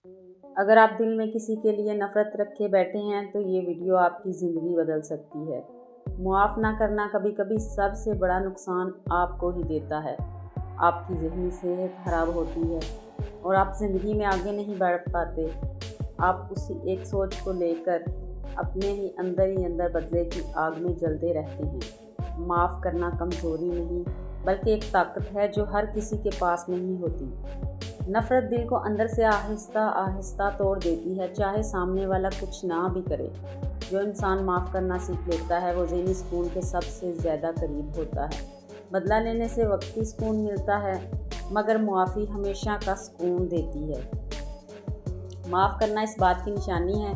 اگر آپ دل میں کسی کے لیے نفرت رکھے بیٹھے ہیں تو یہ ویڈیو آپ کی زندگی بدل سکتی ہے۔ معاف نہ کرنا کبھی کبھی سب سے بڑا نقصان آپ کو ہی دیتا ہے۔ آپ کی ذہنی صحت خراب ہوتی ہے اور آپ زندگی میں آگے نہیں بڑھ پاتے۔ آپ اسی ایک سوچ کو لے کر اپنے ہی اندر بدلے کی آگ میں جلتے رہتے ہیں۔ معاف کرنا کمزوری نہیں بلکہ ایک طاقت ہے جو ہر کسی کے پاس نہیں ہوتی۔ نفرت دل کو اندر سے آہستہ آہستہ توڑ دیتی ہے، چاہے سامنے والا کچھ نہ بھی کرے۔ جو انسان معاف کرنا سیکھ لیتا ہے وہ ذہنی سکون کے سب سے زیادہ قریب ہوتا ہے۔ بدلہ لینے سے وقتی سکون ملتا ہے مگر معافی ہمیشہ کا سکون دیتی ہے۔ معاف کرنا اس بات کی نشانی ہے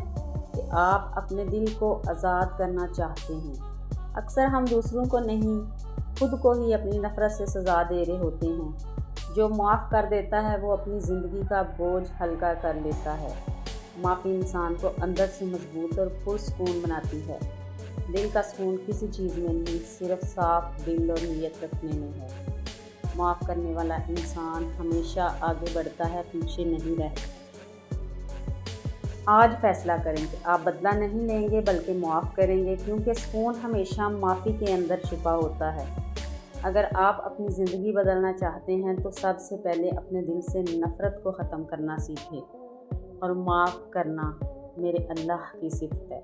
کہ آپ اپنے دل کو آزاد کرنا چاہتے ہیں۔ اکثر ہم دوسروں کو نہیں، خود کو ہی اپنی نفرت سے سزا دے رہے ہوتے ہیں۔ جو معاف کر دیتا ہے وہ اپنی زندگی کا بوجھ ہلکا کر لیتا ہے۔ معافی انسان کو اندر سے مضبوط اور پرسکون بناتی ہے۔ دل کا سکون کسی چیز میں نہیں، صرف صاف دل اور نیت رکھنے میں ہے۔ معاف کرنے والا انسان ہمیشہ آگے بڑھتا ہے، پیچھے نہیں رہتا۔ آج فیصلہ کریں کہ آپ بدلہ نہیں لیں گے بلکہ معاف کریں گے، کیونکہ سکون ہمیشہ معافی کے اندر چھپا ہوتا ہے۔ اگر آپ اپنی زندگی بدلنا چاہتے ہیں تو سب سے پہلے اپنے دل سے نفرت کو ختم کرنا سیکھیں، اور معاف کرنا میرے اللہ کی صفت ہے۔